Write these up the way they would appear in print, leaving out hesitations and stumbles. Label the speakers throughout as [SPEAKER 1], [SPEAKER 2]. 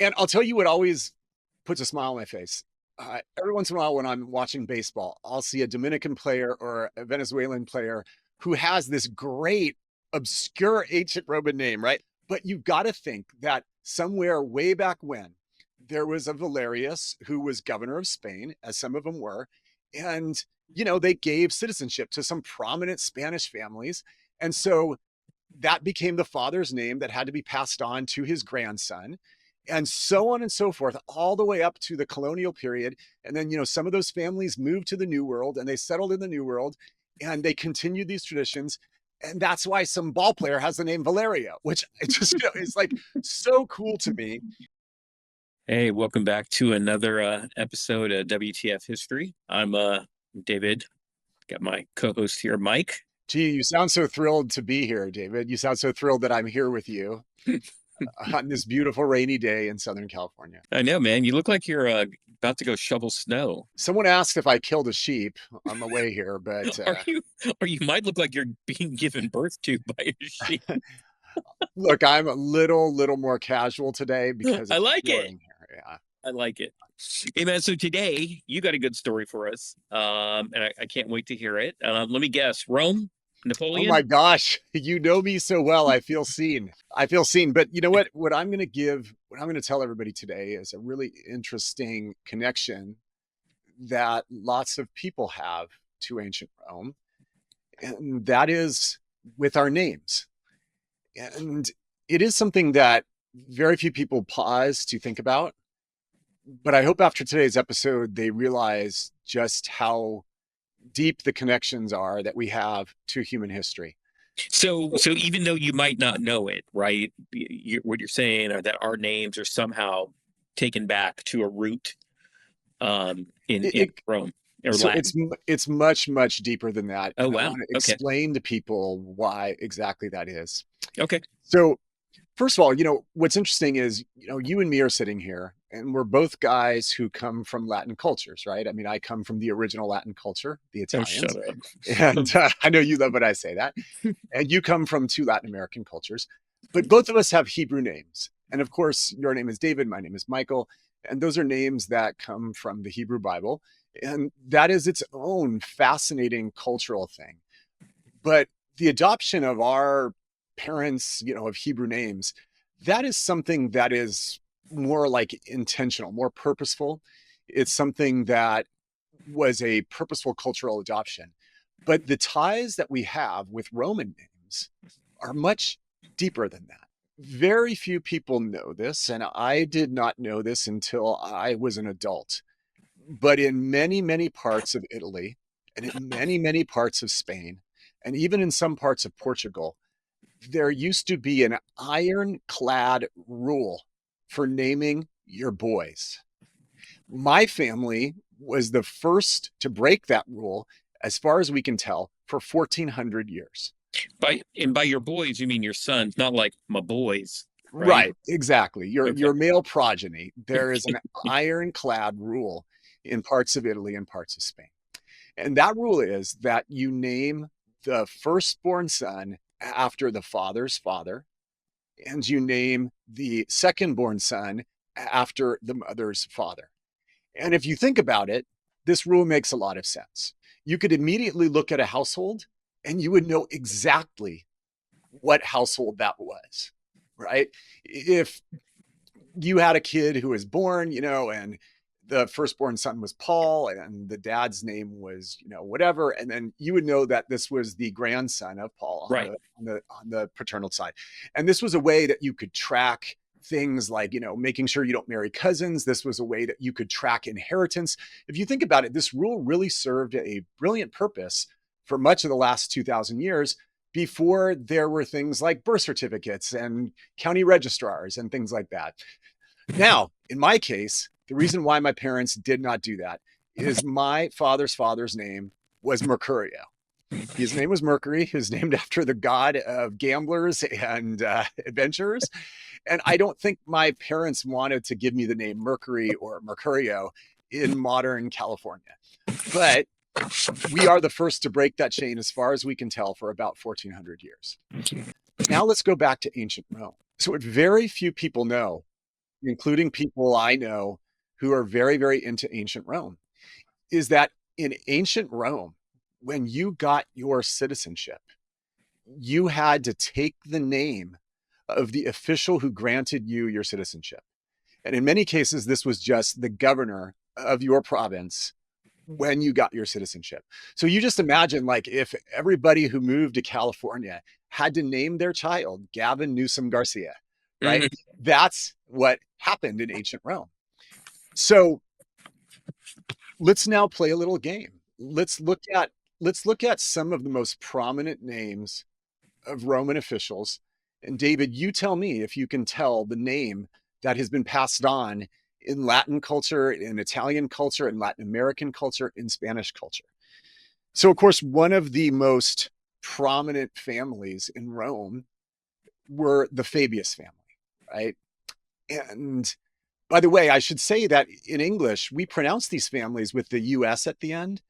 [SPEAKER 1] And I'll tell you what always puts a smile on my face. Every once in a while, when I'm watching baseball, I'll see a Dominican player or a Venezuelan player who has this great, obscure ancient Roman name, right? But you've got to think that somewhere way back when, there was a Valerius who was governor of Spain, as some of them were. And, they gave citizenship to some prominent Spanish families. And so that became the father's name that had to be passed on to his grandson, and so on and so forth, all the way up to the colonial period. And then, some of those families moved to the New World and they settled in the New World and they continued these traditions. And that's why some ball player has the name Valerio, which it just, is like so cool to me.
[SPEAKER 2] Hey, welcome back to another episode of WTF History. I'm David. Got my co-host here, Mike.
[SPEAKER 1] Gee, you sound so thrilled to be here, David. You sound so thrilled that I'm here with you on this beautiful rainy day in Southern California.
[SPEAKER 2] I know, man. You look like you're about to go shovel snow.
[SPEAKER 1] Someone asked if I killed a sheep on my way here, but
[SPEAKER 2] Are you? Or you might look like you're being given birth to by a sheep.
[SPEAKER 1] look, I'm a little more casual today because
[SPEAKER 2] I
[SPEAKER 1] it's
[SPEAKER 2] like it.
[SPEAKER 1] pouring here. Yeah.
[SPEAKER 2] I like it. Hey, man. So today you got a good story for us, and I can't wait to hear it. Let me guess. Rome,
[SPEAKER 1] Oh my
[SPEAKER 2] Napoleon.
[SPEAKER 1] gosh, you know me so well. I feel seen. I feel seen. But you know what? What I'm going to tell everybody today is a really interesting connection that lots of people have to ancient Rome, and that is with our names. And it is something that very few people pause to think about. But I hope after today's episode, they realize just how deep the connections are that we have to human history.
[SPEAKER 2] So even though you might not know it, right? What you're saying are that our names are somehow taken back to a root
[SPEAKER 1] It,
[SPEAKER 2] in
[SPEAKER 1] it
[SPEAKER 2] Rome or
[SPEAKER 1] so it's
[SPEAKER 2] Latin.
[SPEAKER 1] it's much deeper than that,
[SPEAKER 2] Oh
[SPEAKER 1] and I
[SPEAKER 2] wow.
[SPEAKER 1] want to
[SPEAKER 2] Okay.
[SPEAKER 1] explain to people why exactly that is.
[SPEAKER 2] Okay.
[SPEAKER 1] So first of all, what's interesting is, you and me are sitting here and we're both guys who come from Latin cultures, right? I mean, I come from the original Latin culture, the
[SPEAKER 2] Oh, shut
[SPEAKER 1] Italians,
[SPEAKER 2] up.
[SPEAKER 1] and I know you love when I say that. And you come from two Latin American cultures, but both of us have Hebrew names. And of course, your name is David, my name is Michael, and those are names that come from the Hebrew Bible. And that is its own fascinating cultural thing. But the adoption of our parents, of Hebrew names, that is something that is more like intentional, more purposeful. It's something that was a purposeful cultural adoption. But the ties that we have with Roman names are much deeper than that. Very few people know this, and I did not know this until I was an adult. But in many, many parts of Italy, and in many, many parts of Spain, and even in some parts of Portugal, there used to be an ironclad rule for naming your boys. My family was the first to break that rule, as far as we can tell, for 1400 years.
[SPEAKER 2] By your boys, you mean your sons, not like my boys, right?
[SPEAKER 1] Right, exactly. Your
[SPEAKER 2] Okay.
[SPEAKER 1] male progeny. There is an ironclad rule in parts of Italy and parts of Spain. And that rule is that you name the firstborn son after the father's father, and you name the secondborn son after the mother's father. And if you think about it, this rule makes a lot of sense. You could immediately look at a household and you would know exactly what household that was, right? If you had a kid who was born, and the firstborn son was Paul and the dad's name was, whatever, and then you would know that this was the grandson of Paul on
[SPEAKER 2] Right.
[SPEAKER 1] the paternal side. And this was a way that you could track things like, making sure you don't marry cousins. This was a way that you could track inheritance. If you think about it, this rule really served a brilliant purpose for much of the last 2000 years, before there were things like birth certificates and county registrars and things like that. Now, in my case, the reason why my parents did not do that is my father's name was Mercurio. His name was Mercury. He was named after the god of gamblers and adventurers. And I don't think my parents wanted to give me the name Mercury or Mercurio in modern California. But we are the first to break that chain, as far as we can tell, for about 1400 years. Now let's go back to ancient Rome. So what very few people know including people I know who are very, very into ancient Rome, is that in ancient Rome, when you got your citizenship, you had to take the name of the official who granted you your citizenship. And in many cases, this was just the governor of your province when you got your citizenship. So you just imagine, like, if everybody who moved to California had to name their child Gavin Newsom Garcia, right?
[SPEAKER 2] Mhm.
[SPEAKER 1] That's what happened in ancient Rome. So let's now play a little game. Let's look at some of the most prominent names of Roman officials. And David, you tell me if you can tell the name that has been passed on in Latin culture, in Italian culture, in Latin American culture, in Spanish culture. So, of course, one of the most prominent families in Rome were the Fabius family, right? And by the way, I should say that in English, we pronounce these families with the US at the end,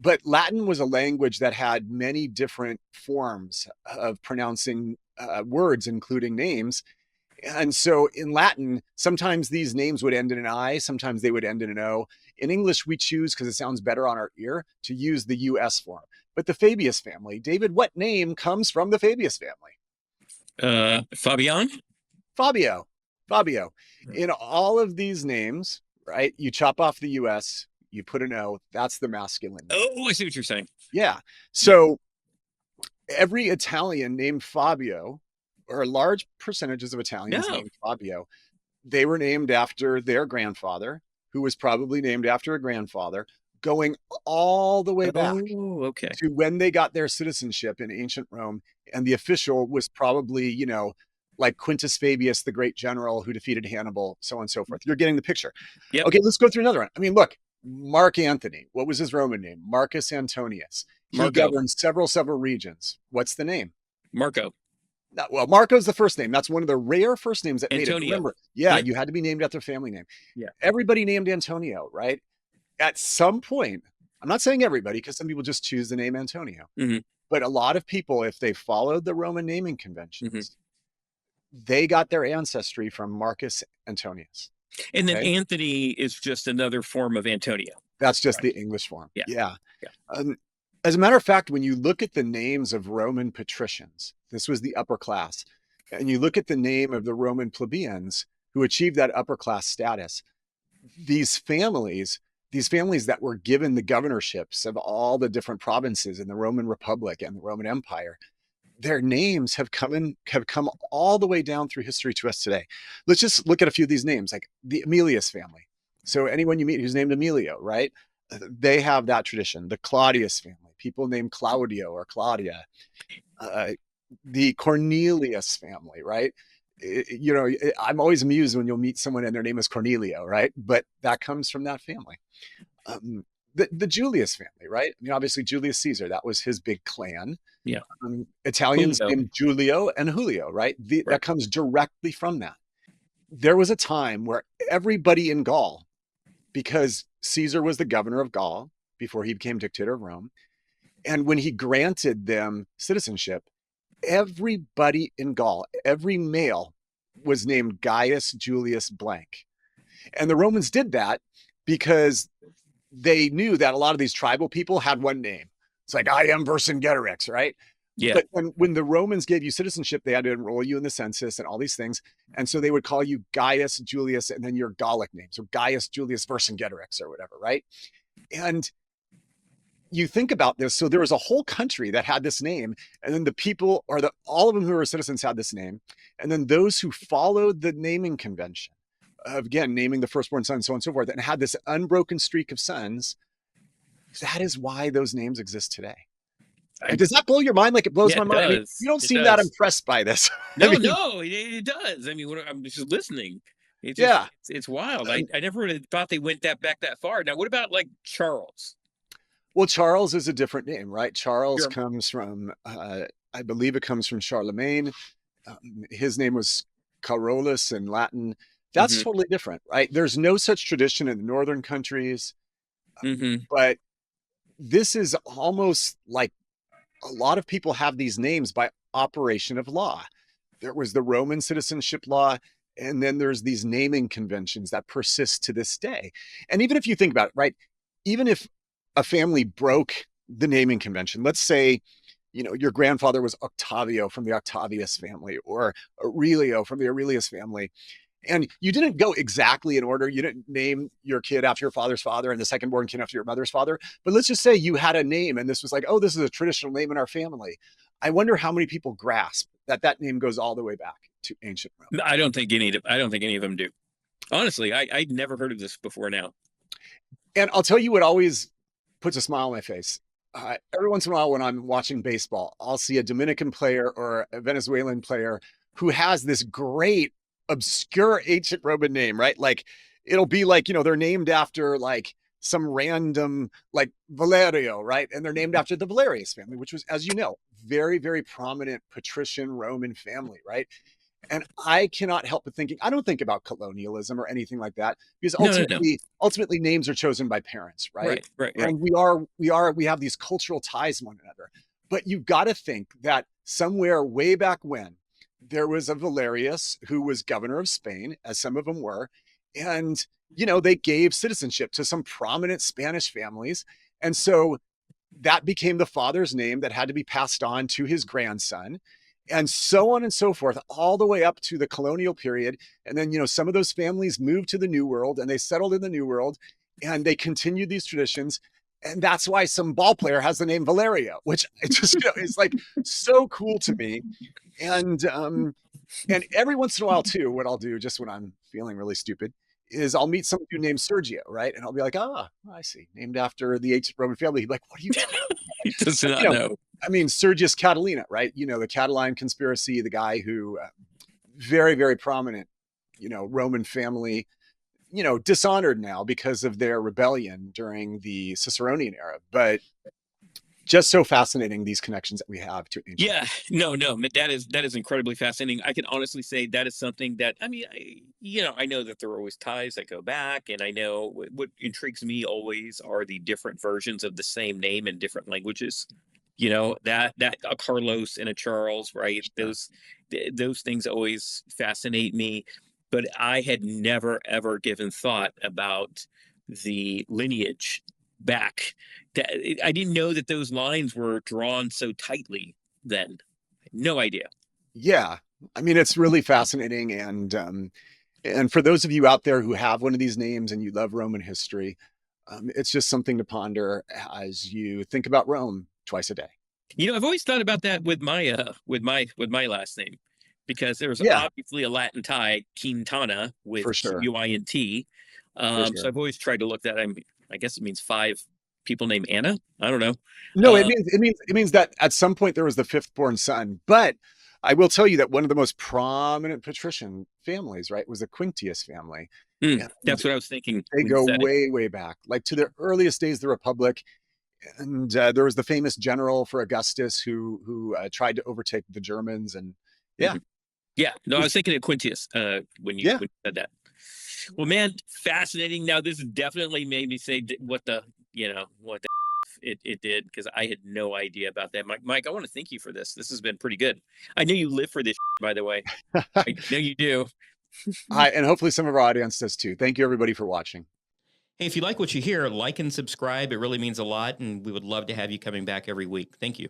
[SPEAKER 1] but Latin was a language that had many different forms of pronouncing words, including names. And so in Latin, sometimes these names would end in an I, sometimes they would end in an O. In English, we choose, because it sounds better on our ear, to use the US form. But the Fabius family, David, what name comes from the Fabius family?
[SPEAKER 2] Fabian?
[SPEAKER 1] Fabio. Fabio. In all of these names, right, you chop off the US, you put an O, that's the masculine name.
[SPEAKER 2] Oh, I see what you're saying.
[SPEAKER 1] Yeah. So every Italian named Fabio, or large percentages of Italians
[SPEAKER 2] No.
[SPEAKER 1] named Fabio, they were named after their grandfather, who was probably named after a grandfather, going all the way back
[SPEAKER 2] Oh, okay.
[SPEAKER 1] to when they got their citizenship in ancient Rome. And the official was probably, like Quintus Fabius, the great general who defeated Hannibal, so on and so forth. You're getting the picture.
[SPEAKER 2] Yep.
[SPEAKER 1] Okay, let's go through another one. I mean, look, Mark Antony. What was his Roman name? Marcus Antonius. He
[SPEAKER 2] Marco.
[SPEAKER 1] governed several regions. What's the name?
[SPEAKER 2] Marco.
[SPEAKER 1] Well, Marco's the first name. That's one of the rare first names that made it.
[SPEAKER 2] Antonio.
[SPEAKER 1] Remember, yeah,
[SPEAKER 2] Yep.
[SPEAKER 1] you had to be named after family name.
[SPEAKER 2] Yeah.
[SPEAKER 1] Everybody named Antonio, right? At some point, I'm not saying everybody, because some people just choose the name Antonio.
[SPEAKER 2] Mhm.
[SPEAKER 1] But a lot of people, if they followed the Roman naming conventions, they got their ancestry from Marcus Antonius.
[SPEAKER 2] And then
[SPEAKER 1] Okay?
[SPEAKER 2] Anthony is just another form of Antonio.
[SPEAKER 1] That's just
[SPEAKER 2] Right.
[SPEAKER 1] the English form.
[SPEAKER 2] Yeah.
[SPEAKER 1] Yeah.
[SPEAKER 2] Yeah.
[SPEAKER 1] As a matter of fact, when you look at the names of Roman patricians, this was the upper class, and you look at the name of the Roman plebeians who achieved that upper class status, these families that were given the governorships of all the different provinces in the Roman Republic and the Roman Empire, their names have come all the way down through history to us today. Let's just look at a few of these names, like the Emilius family. So anyone you meet who's named Emilio, right? They have that tradition. The Claudius family, people named Claudio or Claudia. The Cornelius family, right? I'm always amused when you'll meet someone and their name is Cornelio, right? But that comes from that family. The Julius family, right? I mean, obviously Julius Caesar, that was his big clan.
[SPEAKER 2] Yeah.
[SPEAKER 1] Italians
[SPEAKER 2] Julio.
[SPEAKER 1] named Giulio and Julio, right?
[SPEAKER 2] Right.
[SPEAKER 1] That comes directly from that. There was a time where everybody in Gaul, because Caesar was the governor of Gaul before he became dictator of Rome, and when he granted them citizenship, everybody in Gaul, every male, was named Gaius Julius blank. And the Romans did that because they knew that a lot of these tribal people had one name. It's like, I am Vercingetorix, right?
[SPEAKER 2] Yeah.
[SPEAKER 1] But when the Romans gave you citizenship, they had to enroll you in the census and all these things. And so they would call you Gaius Julius and then your Gallic name. So Gaius Julius Vercingetorix or whatever, right? And you think about this. So there was a whole country that had this name. And then the people, or all of them who were citizens, had this name. And then those who followed the naming convention, again, naming the firstborn son, so on and so forth, and had this unbroken streak of sons, that is why those names exist today. Does that blow your mind like it blows
[SPEAKER 2] Yeah,
[SPEAKER 1] my
[SPEAKER 2] it
[SPEAKER 1] mind? I mean,
[SPEAKER 2] does.
[SPEAKER 1] you don't
[SPEAKER 2] It
[SPEAKER 1] seem that
[SPEAKER 2] does.
[SPEAKER 1] impressed by this.
[SPEAKER 2] No,
[SPEAKER 1] I mean,
[SPEAKER 2] no, it does. I mean, I'm just listening. It just,
[SPEAKER 1] yeah.
[SPEAKER 2] it's wild. I never would have thought they went back that far. Now, what about like Charles?
[SPEAKER 1] Well, Charles is a different name, right? Charles
[SPEAKER 2] Sure.
[SPEAKER 1] comes from, I believe it comes from Charlemagne. His name was Carolus in Latin. That's totally different, right? There's no such tradition in the northern countries, but this is almost like a lot of people have these names by operation of law. There was the Roman citizenship law, And then there's these naming conventions that persist to this day. And even if you think about it, right? Even if a family broke the naming convention, let's say, your grandfather was Octavio from the Octavius family, or Aurelio from the Aurelius family, and you didn't go exactly in order. You didn't name your kid after your father's father and the second born kid after your mother's father. But let's just say you had a name and this was like, oh, this is a traditional name in our family. I wonder how many people grasp that that name goes all the way back to ancient Rome.
[SPEAKER 2] I don't think any of them do. Honestly, I'd never heard of this before now.
[SPEAKER 1] And I'll tell you what always puts a smile on my face. Every once in a while, when I'm watching baseball, I'll see a Dominican player or a Venezuelan player who has this great obscure ancient Roman name, right? Like it'll be like, they're named after like some random like Valerio, right? And they're named after the Valerius family, which was, as you know, very, very prominent patrician Roman family, right? And I cannot help but thinking, I don't think about colonialism or anything like that, because
[SPEAKER 2] No.
[SPEAKER 1] ultimately names are chosen by parents, right?
[SPEAKER 2] Right.
[SPEAKER 1] And we have these cultural ties to one another. But you've got to think that somewhere way back when there was a Valerius who was governor of Spain, as some of them were, and they gave citizenship to some prominent Spanish families. And so that became the father's name that had to be passed on to his grandson, and so on and so forth, all the way up to the colonial period. And then, some of those families moved to the New World and they settled in the New World and they continued these traditions. And that's why some ball player has the name Valerio, which it just, is like so cool to me. And every once in a while too, what I'll do just when I'm feeling really stupid is I'll meet someone named Sergio, right? And I'll be like, I see, named after the ancient Roman family. He'd be like, what are you talking about?
[SPEAKER 2] He does not know.
[SPEAKER 1] I mean, Sergius Catalina, right? The Catalan conspiracy, the guy who very, very prominent, Roman family, dishonored now because of their rebellion during the Ciceronian era. But just so fascinating, these connections that we have to ancient.
[SPEAKER 2] Yeah, no, that is incredibly fascinating. I can honestly say that is something that, I mean, I know that there are always ties that go back, and I know what intrigues me always are the different versions of the same name in different languages. That a Carlos and a Charles, right?
[SPEAKER 1] Sure.
[SPEAKER 2] Those things always fascinate me, but I had never ever given thought about the lineage back. I didn't know that those lines were drawn so tightly then. No idea.
[SPEAKER 1] Yeah. I mean, it's really fascinating. And for those of you out there who have one of these names and you love Roman history, it's just something to ponder as you think about Rome twice a day.
[SPEAKER 2] I've always thought about that with my last name, because there's
[SPEAKER 1] Yeah,
[SPEAKER 2] obviously a Latin tie, Quintana, with
[SPEAKER 1] for sure.
[SPEAKER 2] Quint.
[SPEAKER 1] For
[SPEAKER 2] So
[SPEAKER 1] sure.
[SPEAKER 2] I've always tried to look that. I guess it means 5 people named Anna. I don't know.
[SPEAKER 1] No,
[SPEAKER 2] Uh,
[SPEAKER 1] it means that at some point there was the fifth born son. But I will tell you that one of the most prominent patrician families, right, was the Quintius family. And
[SPEAKER 2] that's what I was thinking
[SPEAKER 1] they
[SPEAKER 2] when you
[SPEAKER 1] go
[SPEAKER 2] said it.
[SPEAKER 1] way, way back, like to the earliest days of the Republic. And there was the famous general for Augustus who tried to overtake the Germans. And yeah,
[SPEAKER 2] Mhm. Yeah, no, I was thinking of Quintius
[SPEAKER 1] yeah,
[SPEAKER 2] when you said that. Well, man, fascinating. Now, this definitely made me say what the it did, because I had no idea about that. Mike, I want to thank you for this. This has been pretty good. I know you live for this, by the way. I know you do.
[SPEAKER 1] and hopefully some of our audience does too. Thank you everybody for watching.
[SPEAKER 3] Hey, if you like what you hear, like and subscribe. It really means a lot, and we would love to have you coming back every week. Thank you.